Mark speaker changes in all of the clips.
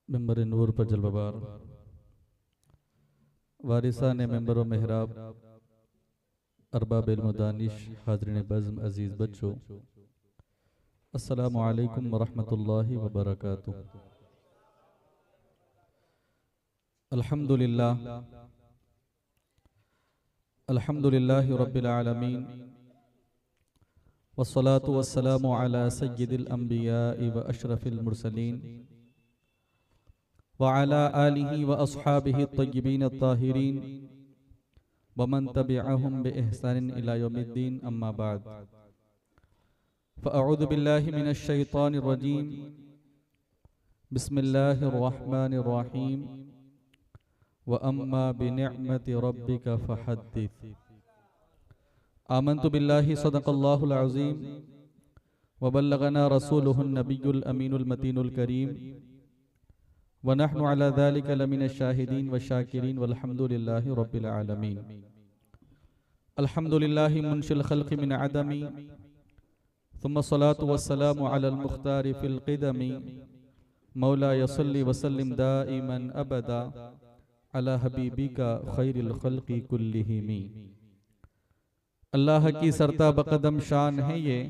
Speaker 1: Member नूर पर जलवाबार वारिसा ने member मेहराब अरबाब इल्मुदानिश हाज़रीन बज़्म अज़ीज़ बच्चों, अस्सलामु अलैकुम वरहमतुल्लाहि वबरकातुह। अल्हम्दुलिल्लाह अल्हम्दुलिल्लाहि रब्बिल आलमीन वस्सलातु वस्सलामु अला सय्यिदिल अंबियाइ व अशरफिल मुरसलीन व अला आलिहि व अस्हाबिहि तय्यिबीन अत्ताहिरीन व मन तबिअहुम बि इहसानिन इला यौमिद्दीन, अम्मा बाद। फ़अऊज़ु बिल्लाहि मिनश शैतानिर रजीम, बिस्मिल्लाहिर रहमानिर रहीम, व अम्मा बिनिअमति रब्बिका फ़हद्दिथ। आमन्तु बिल्लाहि सदक़ल्लाहुल अज़ीम व बल्लगना रसूलुहुन नबियुल अमीनुल मतीनुल करीम व नहनु अला ज़ालिका लमिनश शाहिदीन व शाकिरीन वल्हम्दुलिल्लाहि रब्बिल आलमीन। अल्हम्दुलिल्लाहि मुनशिल खल्क़ि मिन अदमी सुम्मा सलातु वस्सलामु अलल मुख्तारि फिल क़िदमी मौला यसल्लि वसल्लिम दाइमन अबदा अला हबीबिका खैरिल खल्क़ि कुल्लिहिमी। अल्लाह की सरता बकदम शान है ये,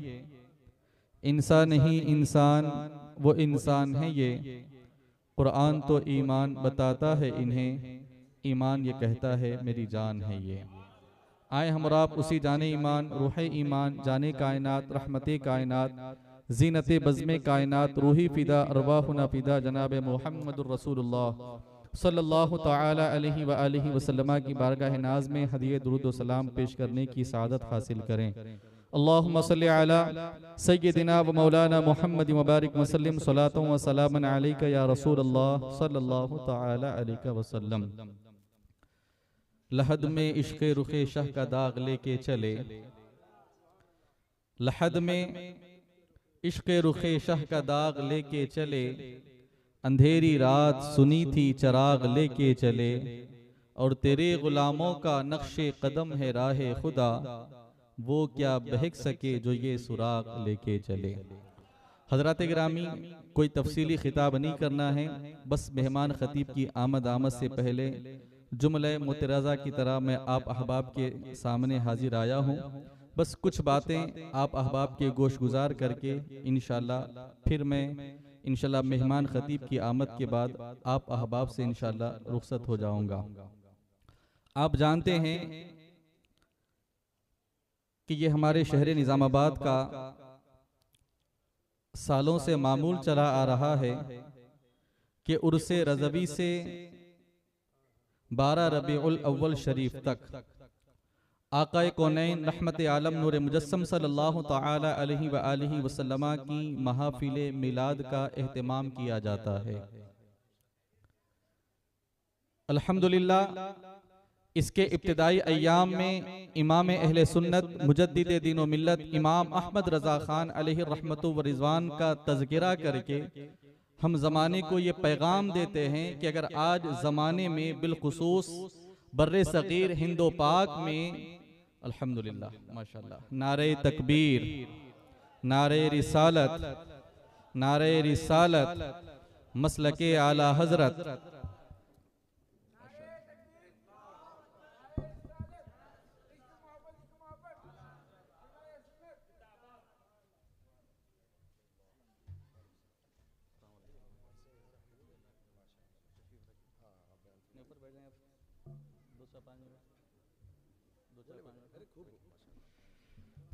Speaker 1: इंसान ही इंसान वो इंसान है ये। कुरान तो ईमान बताता है इन्हें, ईमान ये कहता है मेरी जान है ये। आए हम और आप उसी जाने ईमान, रूह ईमान, जाने कायनात, रहमते कायनात, जीनते बज़्मे कायनात, रूही फिदा अरवाहुना फिदा जनाब मुहम्मदुर रसूलुल्लाह सल्लल्लाहु तआला अलैहि व आलिहि वसल्लम की बारगाह नाज में हदिये दुरूद व सलाम पेश करने की सादत हासिल करें। अल्लाहुम्मा सल्लि अला सय्यिदिना व मौलाना मुहम्मद व बारिक वसल्लिम सलातन व सलामन अलैका या रसूलल्लाह सल्लल्लाहु तआला अलैहि वसल्लम। लहद में इश्क़े रुखे शाह का दाग लेके चले, लहद में इश्क़े रुखे शाह का दाग लेके चले, अंधेरी रात सुनी थी चराग लेके चले, और तेरे गुलामों का नक्शे कदम है राहे खुदा, वो क्या बहक सके जो ये सुराग लेके चले। हजरात गिरामी, कोई तफसीली खिताब नहीं करना है, बस मेहमान खतीब की आमद से पहले जुमले मुतरज़ा की तरह मैं आप अहबाब के सामने हाजिर आया हूँ। बस कुछ बातें आप अहबाब के गोश गुजार करके इंशाअल्लाह फिर मैं इंशाअल्लाह मेहमान खतीब की आमद के बाद आप अहबाब से इंशाअल्लाह रुखसत हो जाऊंगा। आप जानते हैं कि ये हमारे शहर निज़ामाबाद का सालों से मामूल चला आ रहा है कि उर्से रज़वी से 12 रबीउल अव्वल शरीफ तक आकाए कौनैन रहमत आलम नूर मुजस्सम सल्लल्लाहु तआला अलैहि व आलिहि वसल्लम की महफिल मिलाद का एहतमाम किया जाता है। अल्हम्दुलिल्लाह, इसके इब्तिदाई अय्याम में इमाम अहले सुन्नत मुजद्दिद दीन व मिल्लत इमाम अहमद रज़ा खान अलैहि रहमतु व रिज़वान का तज़किरा करके हम ज़माने को ये पैगाम देते हैं कि अगर आज ज़माने में बिलखुसूस बर्रे सग़ीर हिंदो पाक में अल्हम्दुलिल्लाह माशाअल्लाह नारे तकबीर, नारे रिसालत, मसलके आला हजरत,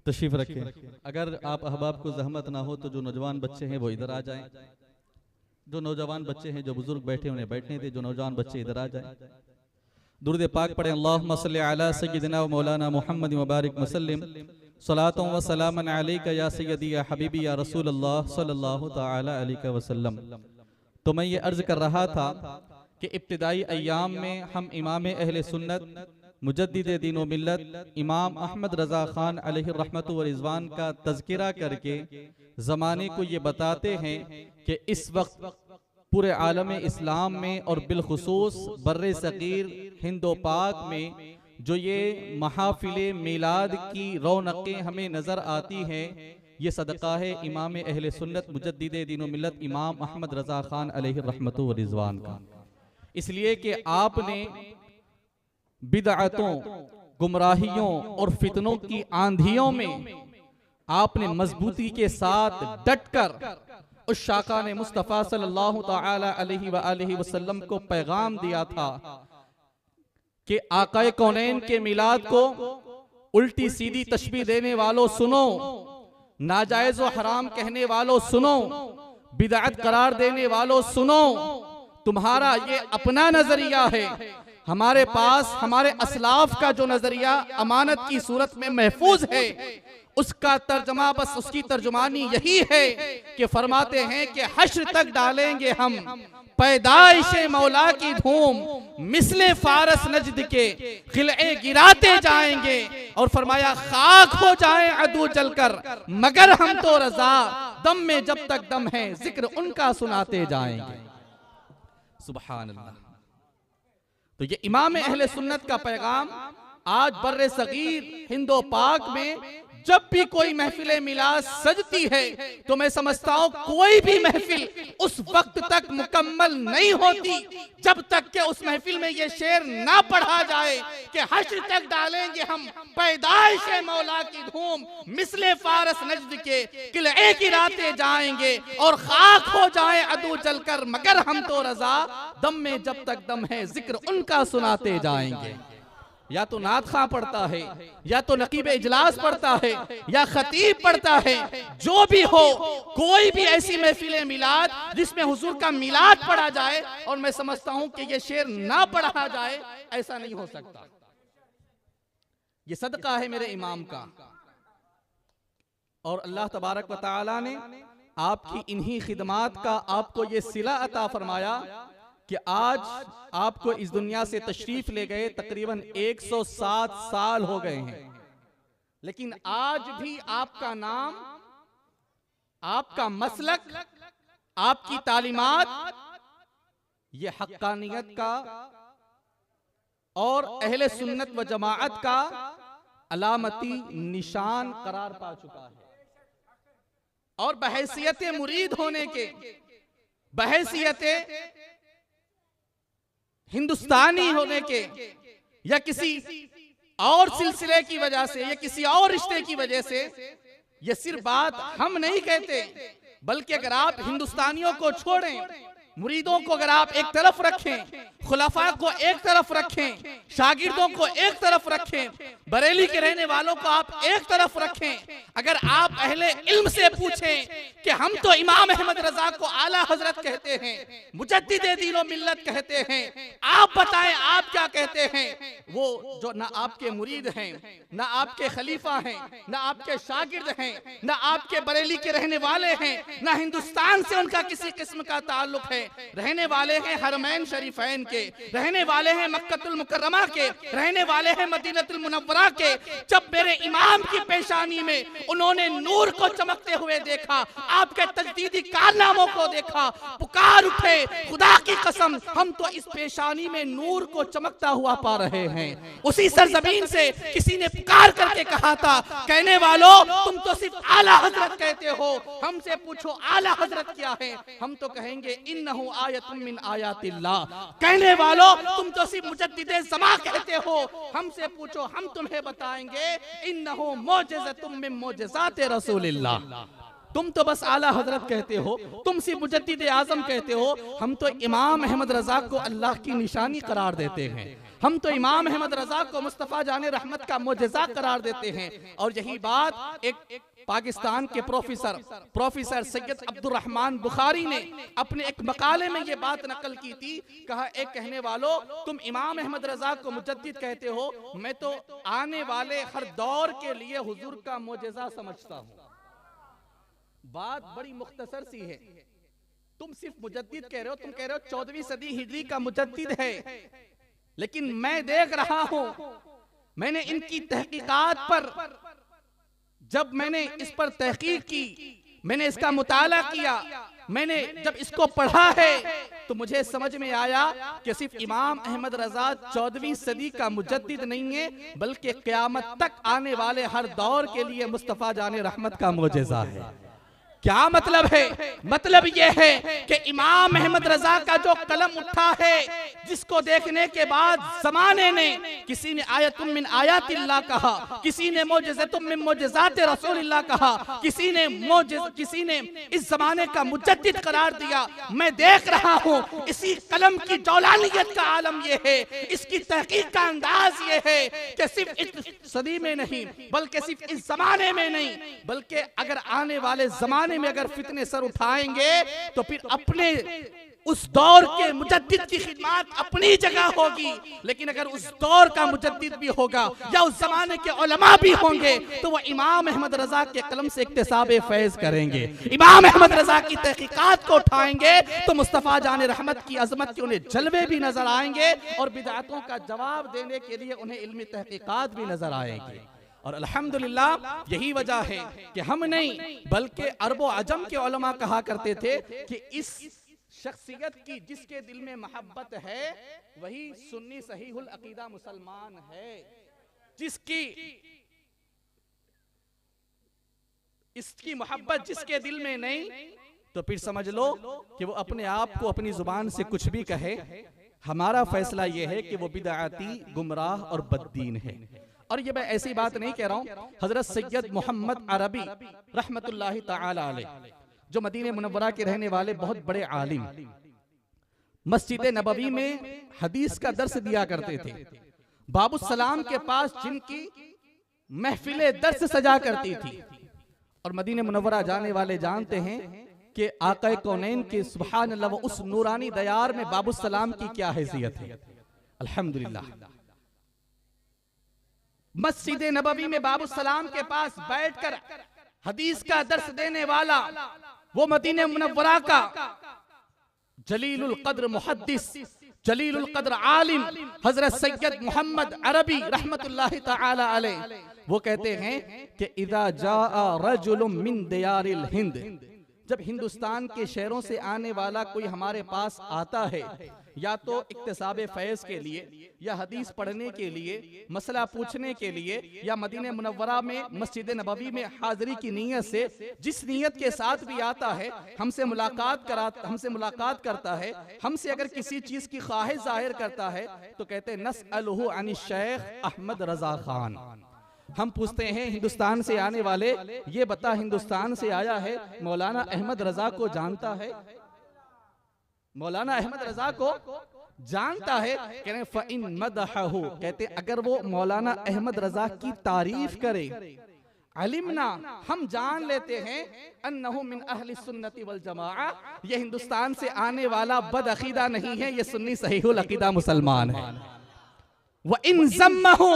Speaker 1: तशरीफ रखें। अगर आप अहबाब को जहमत ना हो तो जो नौजवान बच्चे हैं वो इधर आ जाएं, जो नौजवान बच्चे हैं, जो बुजुर्ग बैठे उन्हें बैठने दें, जो नौजवान बच्चे इधर आ जाएं। दुरूद पाक पढ़ें। अल्लाहुम्मा सल्लि अला सय्यिदिना व मौलाना मुहम्मद व बारिक वसल्लिम सलातन व सलामन अलैका या सय्यदी या हबीबी या रसूलल्लाह सल्लल्लाहु तआला अलैहि वसल्लम। तो मैं ये अर्ज कर रहा था कि इब्तिदाई अय्याम में हम इमाम अहले सुन्नत मुजद्दिद दीन व मिल्लत इमाम अहमद रज़ा खान अलैहि रहमतु व रिज़वान का तज़किरा करके ज़माने को ये बताते हैं कि इस वक्त पूरे आलम इस्लाम में और बिलखुसूस बर्रे सग़ीर हिंदो पाक में जो ये महफिल मिलाद की रौनकें हमें नज़र आती हैं, ये सदका है इमाम अहले सुन्नत मुजद्दिद दीन व मिल्लत इमाम अहमद रजा खान अलैहि रहमत व रिजवान का। इसलिए कि आपने बिदअतों, गुमराहियों और फितनों की आंधियों में आपने मजबूती के साथ डटकर उस शाका ने मुस्तफ़ा सल्लल्लाहु तआला अलैहि वसल्लम को पैगाम दिया था कि आकाए कौनैन के मिलाद को उल्टी सीधी तशबीह देने वालों सुनो, नाजायज व हराम कहने वालों सुनो, बिदअत करार देने वालों सुनो, तुम्हारा ये अपना नजरिया है, हमारे पास हमारे असलाफ का जो नजरिया अमानत की सूरत में महफूज है, उसका तर्जमा बस उसकी तर्जुमानी यही है कि फरमाते हैं कि हश्र तक डालेंगे हम पैदाइशे मौला की धूम, मिसले फारस नजद के खिले गिराते जाएंगे। और फरमाया खाक हो जाए अदू जलकर मगर हम तो रजा, दम में जब तक दम है जिक्र उनका सुनाते जाएंगे। सुभान अल्लाह। तो ये इमाम अहले सुन्नत का पैगाम आज बर्रे सगीर हिंदो पाक में जब भी कोई महफिल मिलाद सजती है तो मैं समझता हूं कोई भी महफिल उस वक्त तक मुकम्मल नहीं होती जब तक कि उस महफिल में ये शेर ना पढ़ा जाए कि हश्र तक डालेंगे हम पैदाइश मौला की धूम, मिसले फारस नजद के किले गिराते जाएंगे और खाक हो जाए अदू जलकर मगर हम तो रजा, दम में जब तक दम है जिक्र उनका सुनाते जाएंगे। या तो नात खां पढ़ता है, या तो नकीब इजलास पढ़ता है, या खतीब पढ़ता है, जो भी हो, कोई भी ऐसी महफिल मिलाद जिसमें हुजूर का मिलाद पढ़ा जाए और मैं समझता हूं कि ये शेर ना पढ़ा जाए, ऐसा नहीं हो सकता। ये सदका है मेरे इमाम का। और अल्लाह तबारक व तआला ने आपकी इन्हीं खिदमात का आपको ये सिला अता फरमाया कि आज आपको इस दुनिया से तशरीफ ले गए तकरीबन 107 साल हो गए हैं, लेकिन आज भी आपका नाम, आपका मसलक, आपकी तालीमात ये हक्कानियत का और अहले सुन्नत व जमाअत का अलामती निशान करार पा चुका है। और बहैसियत मुरीद होने के, बहैसियत हिंदुस्तानी होने के, या किसी और सिलसिले की वजह से, या किसी और रिश्ते की वजह से, ये सिर्फ बात हम नहीं कहते, बल्कि अगर आप हिंदुस्तानियों को छोड़ें, मुरीदों को अगर आप एक तरफ रखें, खुलाफा को एक तरफ रखें, शागिर्दों को एक तरफ रखें, बरेली के रहने वालों को आप एक तरफ रखें, अगर आप अहले इल्म से पूछें कि हम तो इमाम अहमद रजा को आला हजरत कहते हैं, मुजद्दिद दीन व मिल्लत कहते हैं, आप बताएं आप क्या कहते हैं, वो जो ना आपके मुरीद हैं, ना आपके खलीफा हैं, ना आपके शागिर्द हैं, ना आपके बरेली के रहने वाले हैं, ना हिंदुस्तान से उनका किसी किस्म का ताल्लुक है, रहने वाले हैं हरमैन शरीफैन के, रहने वाले हैं मक्कतुल मुकर्रमा के, रहने वाले हैं मदीनतुल मुनव्वरा के। जब मेरे इमाम की पेशानी में उन्होंने नूर को चमकते हुए देखा, आपके तजदीदी कारनामों को देखा, पुकार उठे खुदा की कसम हम तो इस पेशानी में नूर को चमकता हुआ पा रहे हैं। उसी सरजमीन से किसी ने पुकार करके कहा था, कहने वालों तुम तो सिर्फ आला हजरत कहते हो, हमसे पूछो आला हजरत क्या है, हम तो कहेंगे इन्नहु आयतुम मिन आयातिल्लाह। कहने वालों तुम तो सिर्फ मुजद्दिदे ज़मा कहते हो, हमसे पूछो हम तुम्हें बताएंगे इन्नहु मोजेज़तुम मिन मोजेज़ाते रसूलिल्लाह। तुम तो बस आला हजरत कहते हो, तुम सिर्फ मुजद्दिद आजम कहते हो, हम तो इमाम अहमद रजा को अल्लाह की निशानी करार देते हैं, हम तो इमाम अहमद रजा को मुस्तफ़ा जाने रहमत का मोजेज़ा करार देते हैं। और यही बात एक पाकिस्तान के प्रोफेसर सैयद अब्दुल रहमान बुखारी ने अपने एक मकाले में ये बात नकल की थी। कहा, एक कहने वालों तुम इमाम अहमद रजा को मुजद्दिद कहते हो, मैं तो आने वाले हर दौर के लिए हुजूर का मोजेज़ा समझता हूँ। बात बड़ी मुख्तसर सी है, तुम सिर्फ मुजद्दिद कह रहे हो, तुम कह रहे हो 14वीं सदी हिजरी का मुजद्दिद है, लेकिन मैं देख रहा हूं, मैंने इनकी तहकीकात पर जब मैंने इस पर तहकीक की,
Speaker 2: मैंने इसका मुताला किया, मैंने जब इसको पढ़ा है तो मुझे समझ में आया कि सिर्फ इमाम अहमद रजा 14वीं सदी का मुजद्दिद नहीं है, बल्कि क़यामत तक आने वाले हर दौर के लिए मुस्तफ़ा जाने रहमत का मोजेज़ा है। क्या मतलब है? मतलब यह है कि इमाम अहमद रजा का जो कलम उठा है, जिसको देखने के बाद जमाने ने, किसी ने आयतुम मिन आयातिल्लाह कहा, किसी ने मोजज़तुम मिन मोजज़ात रसूलिल्लाह कहा, किसी ने इस जमाने का मुजद्दिद करार दिया। मैं देख रहा हूँ इसी कलम की जौलानियत का आलम यह है, इसकी तहकीक का अंदाज ये है कि सिर्फ इस सदी में नहीं, बल्कि सिर्फ इस जमाने में नहीं, बल्कि अगर आने वाले जमाने में अगर फितने सर उठाएंगे तो फिर अपने उस दौर के मुजद्दिद की खिदमत अपनी जगह होगी, लेकिन अगर उस दौर का मुजद्दिद भी होगा या उस जमाने के उलमा भी होंगे तो वो इमाम अहमद रजा के कलम से इक्तिसाब फैज करेंगे, इमाम अहमद रजा की तहकीकात को उठाएंगे तो मुस्तफ़ा जाने रहमत की अजमत के उन्हें जलवे भी नजर आएंगे और बिदअतों का जवाब देने के लिए उन्हें इल्मी तहकीकात भी नजर आएंगी। और अल्हम्दुलिल्लाह यही वजह है कि हम नहीं बल्कि अरबो अजम के उलमा कहा करते थे कि इस शख्सियत की जिसके दिल में मोहब्बत है वही सुन्नी सहीहुल अकीदा मुसलमान है, जिसकी इसकी मोहब्बत जिसके दिल में नहीं तो फिर समझ लो कि वो अपने आप को अपनी जुबान से कुछ भी कहे, हमारा फैसला यह है कि वो बिदअती, गुमराह और बद्दीन है। और ये मैं ऐसी बात नहीं कह रहा हूं, हजरत सैयद मोहम्मद अरबी रहमतुल्लाहि तआला अलैह जो मदीने मुनव्वरा के रहने वाले बहुत बड़े आलिम, मस्जिद नबवी में हदीस का दर्स दिया करते थे। बाबुस्सलाम के पास जिनकी महफिले दर्स सजा करती थी, और मदीने मुनव्वरा जाने वाले जानते हैं कि आक़ाए कौनैन के सुभान अल्लाह उस नूरानी दयार में बाबुस्सलाम की क्या हैसियत है। अल्हम्दुलिल्लाह मस्जिद नबवी में बाबुस्सलाम के पास बैठकर हदीस का दर्स देने वाला वो मदीने मुनव्वरा का जलीलुल कद्र मुहद्दिस, जलीलुल कद्र आलिम हजरत सैयद मोहम्मद अरबी रहमतुल्लाहि तआला अलैह, वो कहते हैं कि इदा जाआ रजुलुम मिन दियारिल हिंद, जब हिंदुस्तान के शहरों से आने वाला कोई हमारे पास आता है, या तो इक्तिसाब फैज के लिए या हदीस पढ़ने के लिए, मसला पूछने के लिए, या मदीने मुनव्वरा में मस्जिद नबवी में हाजिरी की नीयत से, जिस नीयत के साथ भी आता है, हमसे मुलाकात करता है, हमसे अगर किसी चीज की ख्वाहिश जाहिर करता है तो कहते हैं नस्अलुहु अनिश शेख अहमद रजा खान, हम पूछते हैं हिंदुस्तान से आने वाले, ये बता हिंदुस्तान से आया है, मौलाना अहमद रजा को जानता है? मौलाना अहमद रजा को जानता है? कह रहे फ़इन मदहहु, कहते अगर वो मौलाना अहमद रजा की तारीफ करे, अलिमना, हम जान लेते हैं, अन्नहु मिन अहली सुन्नति वल जमाआ, ये हिंदुस्तान से आने वाला बद अकीदा नहीं है, ये सुन्नी सहीहुल अकीदा मुसलमान है। वो इन ज़म्महु,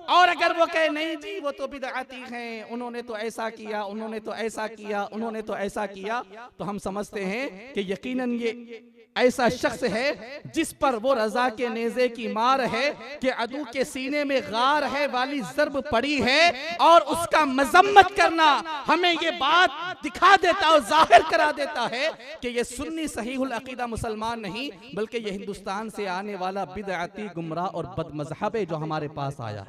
Speaker 2: और अगर वो कहे नहीं जी वो तो बिदअती हैं, उन्होंने तो ऐसा किया, उन्होंने तो ऐसा किया, उन्होंने तो ऐसा किया, तो हम समझते हैं कि यकीनन ये ऐसा शख्स है जिस पर वो रजा के नेज़े की मार है कि अदू के सीने में गार है वाली ज़र्ब पड़ी है, और उसका मजम्मत करना हमें ये बात दिखा देता और जाहिर करा देता है कि ये सुन्नी सहीहुल अकीदा मुसलमान नहीं, बल्कि ये हिंदुस्तान से आने वाला बिदअती, गुमराह और बदमज़हब है जो हमारे पास आया।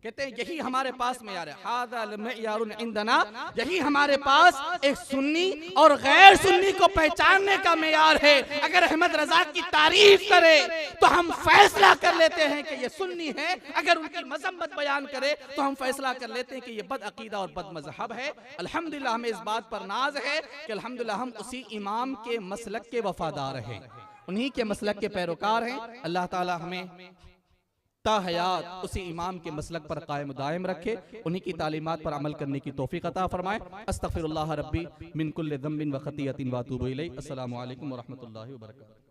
Speaker 2: कहते हैं यही हमारे पास मेयार है, हाज़ा मयारुन इंदना, यही हमारे पास एक सुन्नी और गैर सुन्नी को पहचानने का मेयार है। अगर अहमद रजा की तारीफ करे तो हम फैसला कर लेते हैं कि ये सुन्नी है, अगर उनकी मजम्मत बयान करे तो हम फैसला कर लेते हैं कि ये बद अकीदा और बद मजहब है। अल्हम्दुलिल्लाह हमें इस बात पर नाज है कि अल्हम्दुलिल्लाह हम उसी इमाम के मसलक के वफादार हैं, उन्हीं के मसलक के पैरोकार हैं। अल्लाह ताला हमें हयात उसी इमाम के मसलक पर कायम दायम रखे, उन्हीं की तालीमात पर अमल करने की तौफीक अता फरमाए। अस्तगफिरुल्लाह रब्बी मिन कुल्लि ज़ंबिन व खतीअतिन व अतूबु इलैह। अस्सलामु अलैकुम व रहमतुल्लाहि व बरकातुहू।